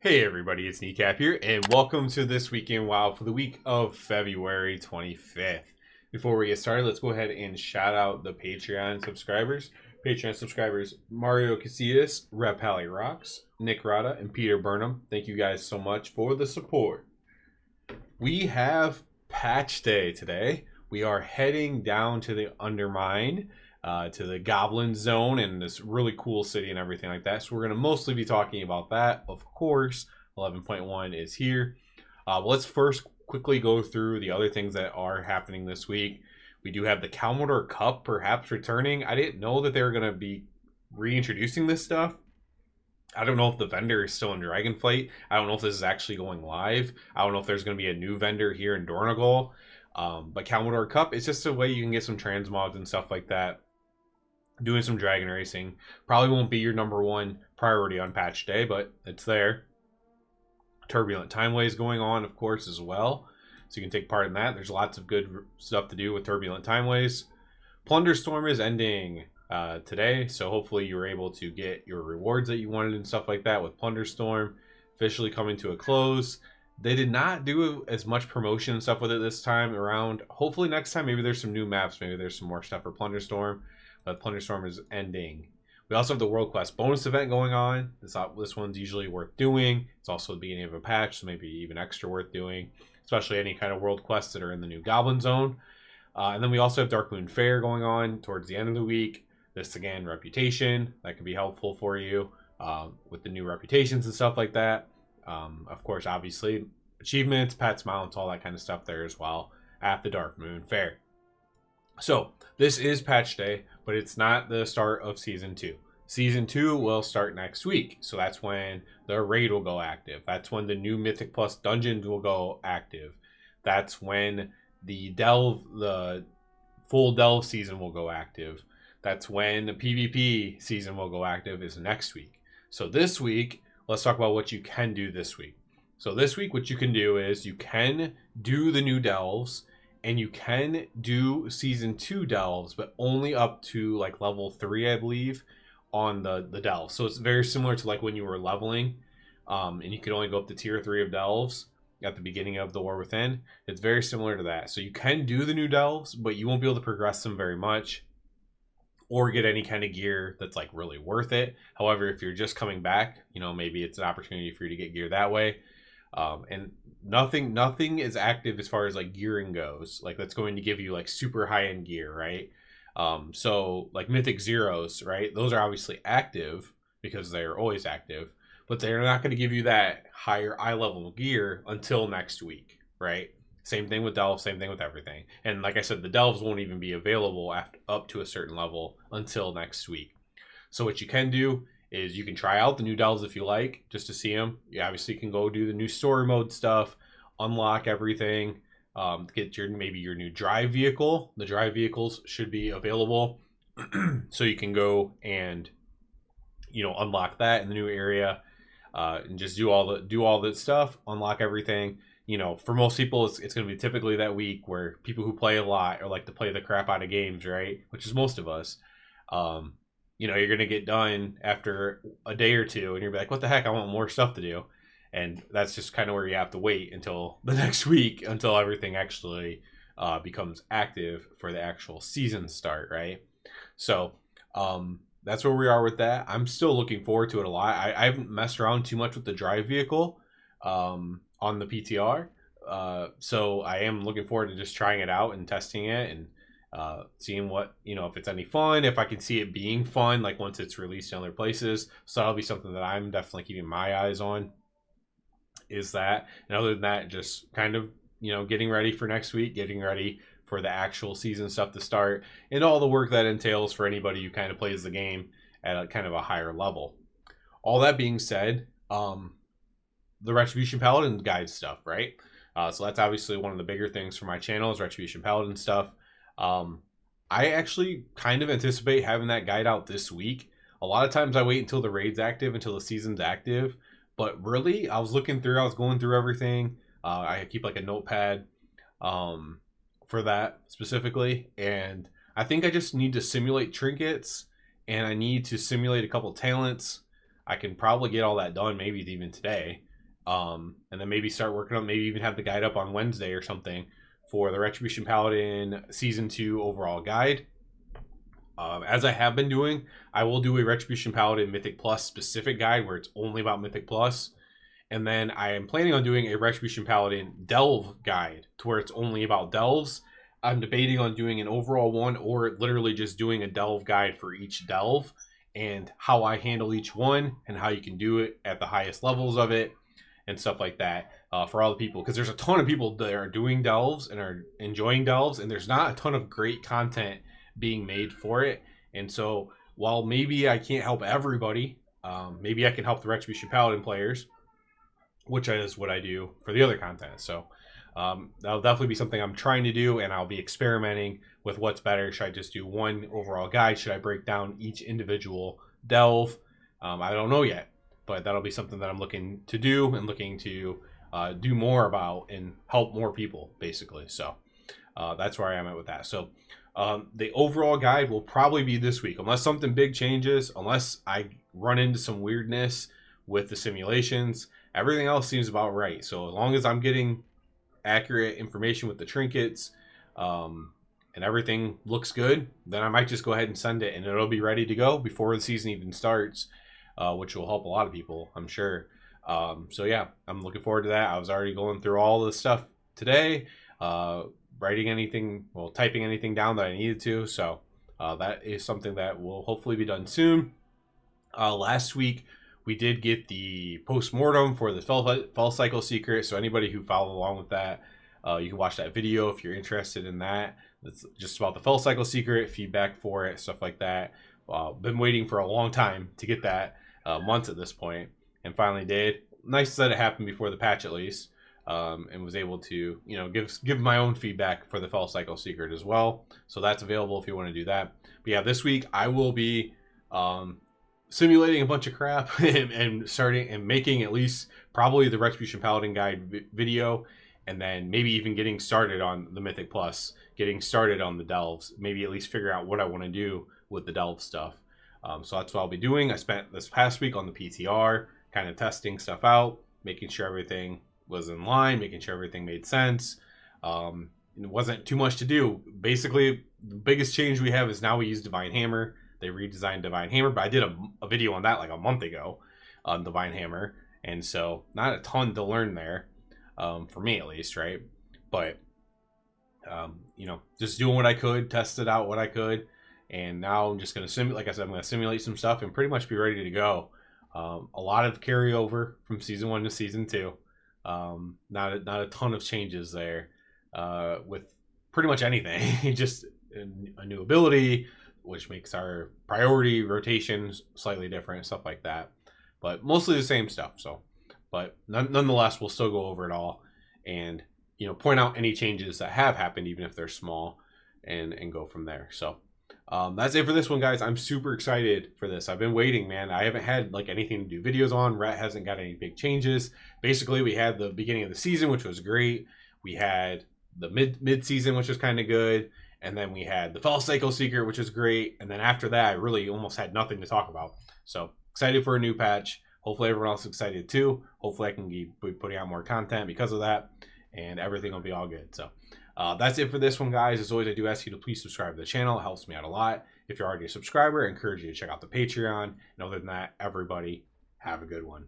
Hey everybody, it's Kneecap here, and welcome to This Week in WoW for the week of February 25th. Before we get started, let's go ahead and shout out the Patreon subscribers. Patreon subscribers Mario Casillas, Rep Pally Rocks, Nick Rada, and Peter Burnham. Thank you guys so much for the support. We have patch day today. We are heading down to the Undermine, to the Goblin Zone and this really cool city and everything like that. So we're going to mostly be talking about that. Of course, 11.1 is here. But let's first quickly go through the other things that are happening this week. We do have the Kalmidor Cup perhaps returning. I didn't know that they were going to be reintroducing this stuff. I don't know if the vendor is still in Dragonflight. I don't know if this is actually going live. I don't know if there's going to be a new vendor here in Dornegal. But Kalmidor Cup, it's just a way you can get some transmogs and stuff like that. Doing some dragon racing. Probably won't be your number one priority on patch day, but it's there. Turbulent Timeways going on, of course, as well. So you can take part in that. There's lots of good stuff to do with Turbulent Timeways. Plunderstorm is ending today, so hopefully you were able to get your rewards that you wanted and stuff like that with Plunderstorm officially coming to a close. They did not do as much promotion and stuff with it this time around. Hopefully next time, maybe there's some new maps. Maybe there's some more stuff for Plunderstorm. But Plunderstorm is ending. We also have the World Quest bonus event going on. This one's usually worth doing. It's also the beginning of a patch, so maybe even extra worth doing, especially any kind of World Quests that are in the new Goblin Zone. And then we also have Darkmoon Fair going on towards the end of the week. This, again, reputation. That can be helpful for you with the new reputations and stuff like that. Of course, obviously, achievements, pets, mounts, all that kind of stuff there as well at the Darkmoon Fair. So, this is patch day, but it's not the start of Season 2. Season 2 will start next week, so that's when the raid will go active. That's when the new Mythic Plus dungeons will go active. That's when the full delve season will go active. That's when the PvP season will go active is next week. So this week, let's talk about what you can do this week. So this week, what you can do is you can do the new delves, and you can do Season 2 delves, but only up to like level 3, I believe, on the delves. So it's very similar to like when you were leveling, and you could only go up to tier 3 of delves at the beginning of the War Within. It's very similar to that. So you can do the new delves, but you won't be able to progress them very much or get any kind of gear that's like really worth it. However, if you're just coming back, maybe it's an opportunity for you to get gear that way. And nothing is active as far as like gearing goes. Like that's going to give you like super high end gear, right? So like Mythic Zeros, right? Those are obviously active because they're always active, but they're not going to give you that higher eye level gear until next week, right? Same thing with delves, same thing with everything. And like I said, the delves won't even be available up to a certain level until next week. So what you can do is you can try out the new delves if you like, just to see them. You obviously can go do the new story mode stuff, unlock everything, get maybe your new drive vehicle. The drive vehicles should be available, so you can go and unlock that in the new area, and just do all the stuff, unlock everything. For most people, it's going to be typically that week where people who play a lot or like to play the crap out of games, right? Which is most of us. You're going to get done after a day or two and you're like, what the heck? I want more stuff to do. And that's just kind of where you have to wait until the next week until everything actually becomes active for the actual season start, right? So that's where we are with that. I'm still looking forward to it a lot. I haven't messed around too much with the drive vehicle on the PTR. So I am looking forward to just trying it out and testing it and seeing what, if it's any fun, if I can see it being fun, like once it's released in other places. So that'll be something that I'm definitely keeping my eyes on, is that. And other than that, just kind of, getting ready for next week, getting ready for the actual season stuff to start, and all the work that entails for anybody who kind of plays the game at a kind of a higher level. All that being said, the Retribution Paladin guide stuff, right? So that's obviously one of the bigger things for my channel is Retribution Paladin stuff. I actually kind of anticipate having that guide out this week. A lot of times I wait until the raid's active, until the season's active. But really, I was going through everything. I keep like a notepad for that specifically. And I think I just need to simulate trinkets, and I need to simulate a couple talents. I can probably get all that done maybe even today. And then maybe start working on, maybe even have the guide up on Wednesday or something for the Retribution Paladin Season 2 overall guide. As I have been doing, I will do a Retribution Paladin Mythic Plus specific guide where it's only about Mythic Plus. And then I am planning on doing a Retribution Paladin Delve guide to where it's only about Delves. I'm debating on doing an overall one or literally just doing a Delve guide for each Delve and how I handle each one and how you can do it at the highest levels of it and stuff like that for all the people. Because there's a ton of people that are doing Delves and are enjoying Delves, and there's not a ton of great content being made for it. And so while maybe I can't help everybody, maybe I can help the Retribution Paladin players, which is what I do for the other content. So that'll definitely be something I'm trying to do, and I'll be experimenting with what's better. Should I just do one overall guide? Should I break down each individual delve? I don't know yet, but that'll be something that I'm looking to do and looking to do more about and help more people, basically. So that's where I am at with that. So the overall guide will probably be this week, unless something big changes, unless I run into some weirdness with the simulations. Everything else seems about right. So as long as I'm getting accurate information with the trinkets and everything looks good, then I might just go ahead and send it, and it'll be ready to go before the season even starts, which will help a lot of people, I'm sure. So yeah, I'm looking forward to that. I was already going through all the stuff today, typing anything down that I needed to. So that is something that will hopefully be done soon. Last week, we did get the post-mortem for the Fall Cycle Secret, so anybody who followed along with that, you can watch that video if you're interested in that. It's just about the Fall Cycle Secret, feedback for it, stuff like that. Been waiting for a long time to get that, months at this point, and finally did. Nice that it happened before the patch at least, and was able to, give my own feedback for the Fall Cycle Secret as well. So that's available if you want to do that. But yeah, this week I will be simulating a bunch of crap and starting and making at least probably the Retribution Paladin guide video, and then maybe even getting started on the Mythic Plus, getting started on the Delves, maybe at least figure out what I want to do with the Delve stuff. So that's what I'll be doing. I spent this past week on the PTR kind of testing stuff out, making sure everything was in line, making sure everything made sense. It wasn't too much to do. Basically, the biggest change we have is now we use Divine Hammer. They redesigned Divine Hammer, but I did a video on that like a month ago on Divine Hammer, and so not a ton to learn there, for me at least, right? But just doing what I could, tested out what I could, and now I'm just gonna simulate. Like I said, I'm gonna simulate some stuff and pretty much be ready to go. A lot of carryover from season 1 to season 2. Not a ton of changes there with pretty much anything. Just a new ability, which makes our priority rotations slightly different, stuff like that. But mostly the same stuff. So, but nonetheless, we'll still go over it all and point out any changes that have happened, even if they're small, and go from there. So that's it for this one, guys. I'm super excited for this. I've been waiting, man. I haven't had like anything to do videos on. Rat hasn't got any big changes. Basically, we had the beginning of the season, which was great. We had the mid season, which was kind of good. And then we had the Fall Cycle Secret, which is great. And then after that, I really almost had nothing to talk about. So excited for a new patch. Hopefully everyone else is excited too. Hopefully I can be putting out more content because of that. And everything will be all good. So that's it for this one, guys. As always, I do ask you to please subscribe to the channel. It helps me out a lot. If you're already a subscriber, I encourage you to check out the Patreon. And other than that, everybody, have a good one.